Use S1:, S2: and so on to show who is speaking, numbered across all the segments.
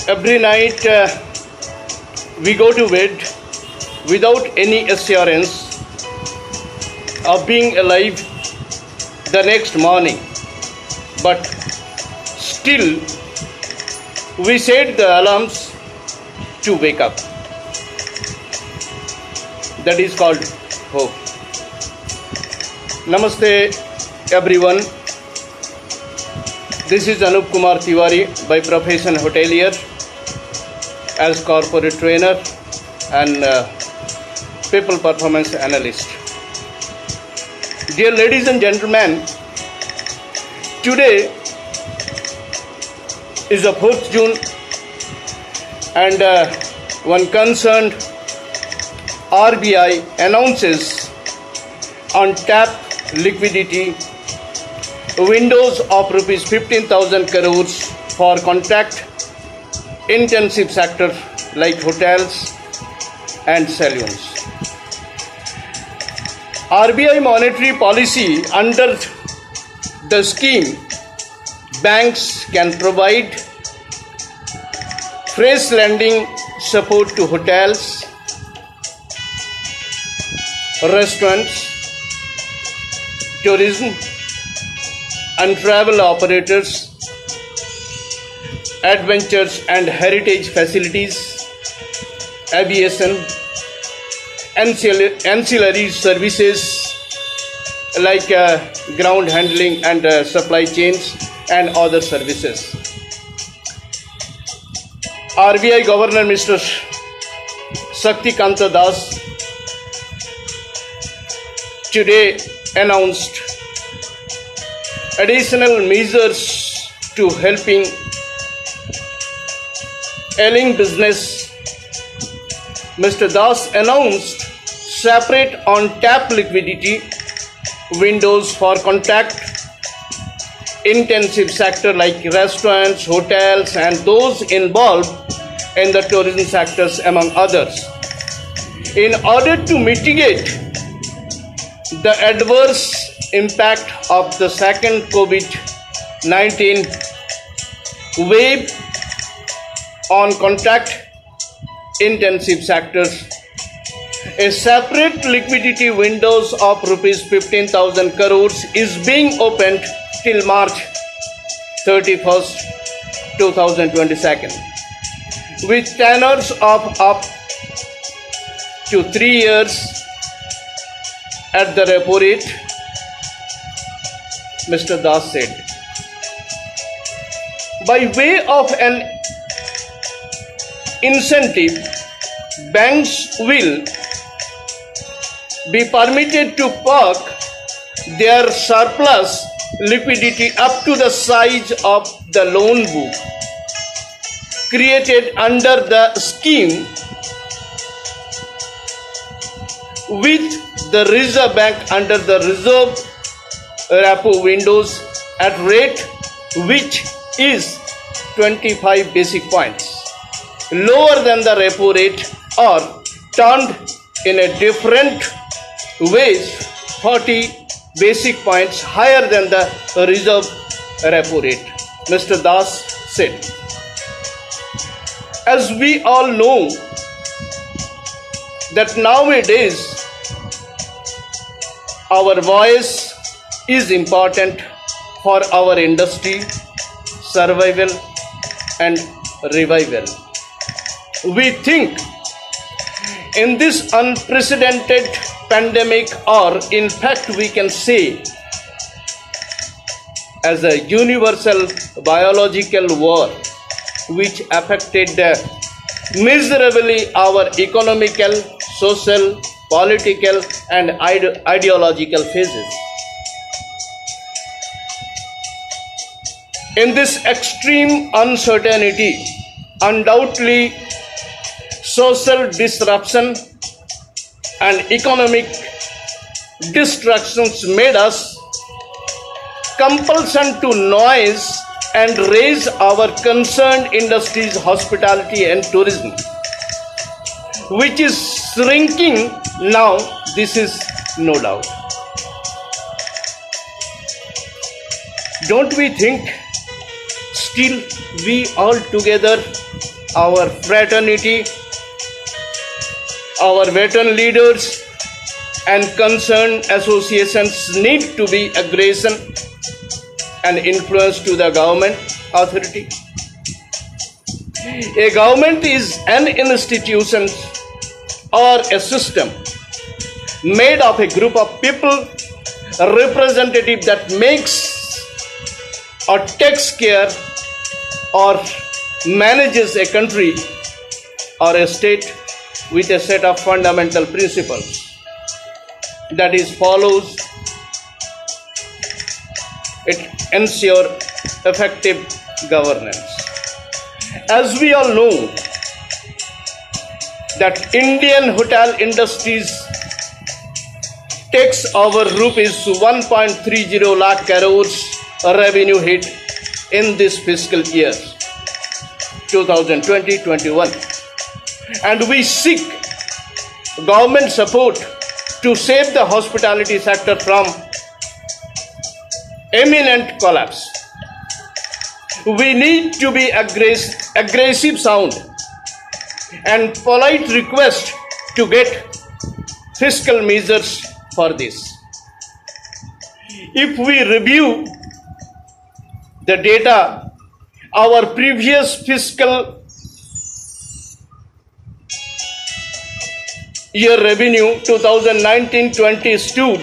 S1: Every night we go to bed without any assurance of being alive the next morning, but still we set the alarms to wake up. That is called hope. Namaste everyone. This is Anup Kumar Tiwari, by profession hotelier, as corporate trainer and people performance analyst. Dear ladies and gentlemen, today is the 4th June, and one concerned RBI announces on tap liquidity windows of rupees 15,000 crores for contact intensive sector like hotels and saloons. RBI monetary policy: under the scheme, banks can provide fresh lending support to hotels, restaurants, tourism and travel operators, adventures and heritage facilities, aviation, ancillary services like ground handling and supply chains and other services. RBI Governor Mr. Shaktikanta Das today announced additional measures to helping ailing business. Mr. Das announced separate on-tap liquidity windows for contact intensive sector like restaurants, hotels and those involved in the tourism sectors, among others, in order to mitigate the adverse impact of the second COVID-19 wave on contact intensive sectors. A separate liquidity windows of rupees 15,000 crores is being opened till March 31st, 2022, with tenors of up to 3 years at the repo rate, Mr. Das said. By way of an incentive, banks will be permitted to park their surplus liquidity up to the size of the loan book created under the scheme with the Reserve Bank under the reserve repo windows at rate which is 25 basic points lower than the repo rate, or turned in a different ways 40 basic points higher than the reserve repo rate, Mr. Das said. As we all know that nowadays our voice is important for our industry survival and revival. We think in this unprecedented pandemic, or in fact we can say as a universal biological war which affected miserably our economical, social, political and ideological phases. In this extreme uncertainty, undoubtedly social disruption and economic distractions made us compulsion to noise and raise our concerned industries, hospitality and tourism, which is shrinking now. This is no doubt. Don't we think still we all together our fraternity, our veteran leaders, and concerned associations need to be aggression and influence to the government authority. A government is an institution or a system made of a group of people, a representative that makes or takes care or manages a country or a state with a set of fundamental principles that is follows. It ensures effective governance. As we all know that Indian hotel industries takes over rupees 1.30 lakh crores revenue hit in this fiscal year 2020-21, and we seek government support to save the hospitality sector from imminent collapse. We need to be aggressive sound and polite request to get fiscal measures for this. If we review the data, our previous fiscal year revenue 2019-20 stood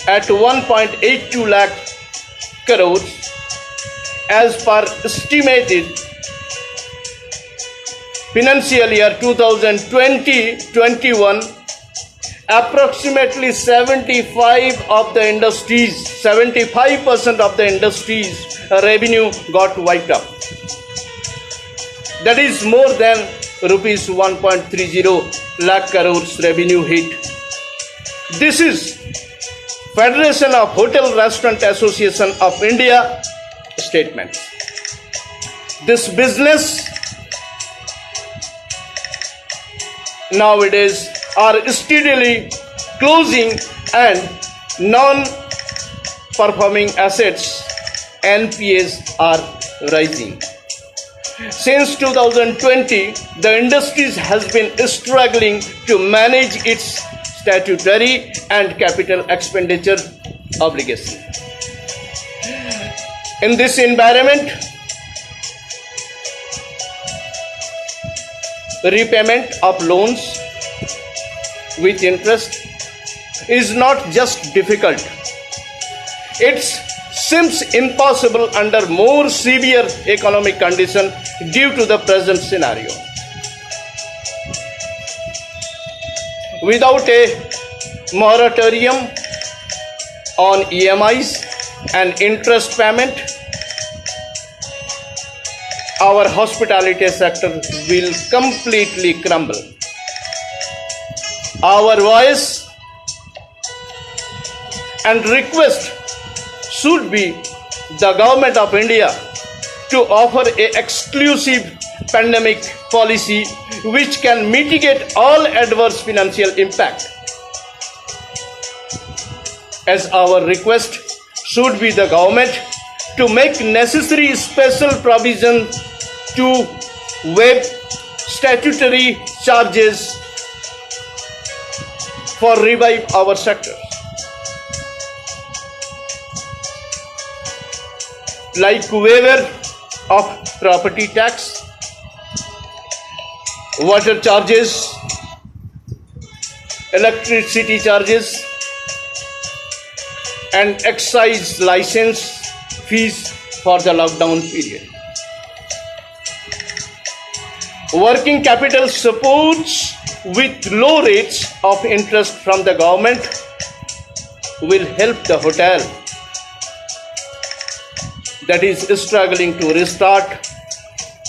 S1: at 1.82 lakh crores as per estimated financial year 2020-21. Approximately 75% of the industries revenue got wiped out. That is more than rupees 1.30 lakh crores revenue hit. This is Federation of Hotel Restaurant Association of India statement. This business nowadays are steadily closing and non-performing assets NPAs are rising. Since 2020, the industry has been struggling to manage its statutory and capital expenditure obligation. In this environment, repayment of loans with interest is not just difficult, it seems impossible under more severe economic condition due to the present scenario. Without a moratorium on EMIs and interest payment, our hospitality sector will completely crumble. Our voice and request should be the Government of India to offer an exclusive pandemic policy which can mitigate all adverse financial impact. As our request should be the government to make necessary special provision to waive statutory charges for revive our sector, like waiver of property tax, water charges, electricity charges, and excise license fees for the lockdown period. Working capital supports with low rates of interest from the government will help the hotel that is struggling to restart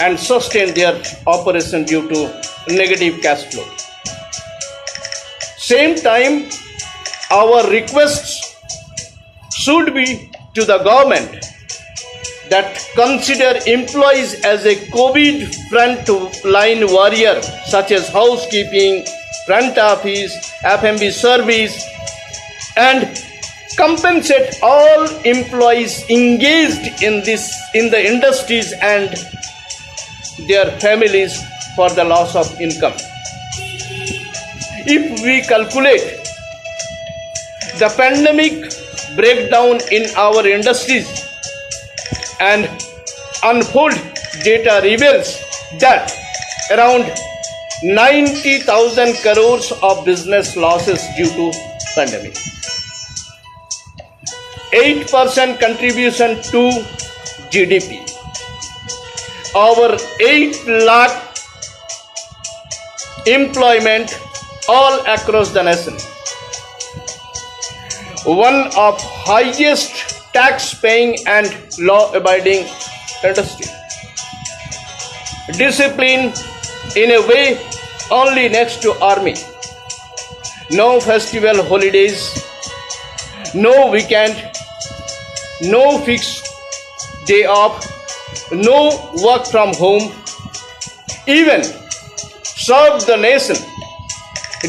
S1: and sustain their operation due to negative cash flow. Same time, our requests should be to the government that consider employees as a COVID front-line warrior, such as housekeeping, front office, F&B service, and compensate all employees engaged in the industries and their families for the loss of income. If we calculate the pandemic breakdown in our industries and unfold data reveals that around 90,000 crores of business losses due to pandemic. 8% contribution to GDP. Over 8 lakh employment all across the nation. One of highest tax paying and law abiding industry. Discipline in a way only next to army. No festival holidays, no weekend, no fixed day off, no work from home. Even served the nation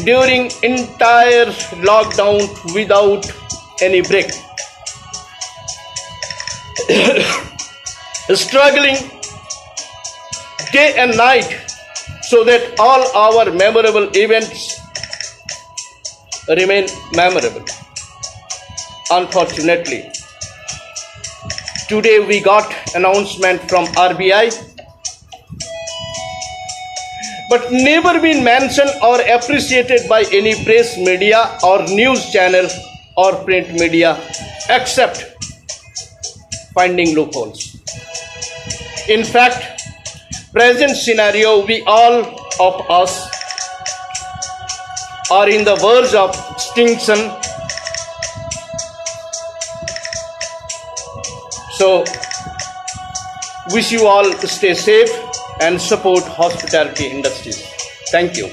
S1: during entire lockdown without any break. Struggling day and night so that all our memorable events remain memorable. Unfortunately, today we got announcement from RBI, but never been mentioned or appreciated by any press media or news channel or print media except finding loopholes. In fact, present scenario, we all of us are in the verge of extinction. So, wish you all stay safe and support hospitality industries. Thank you.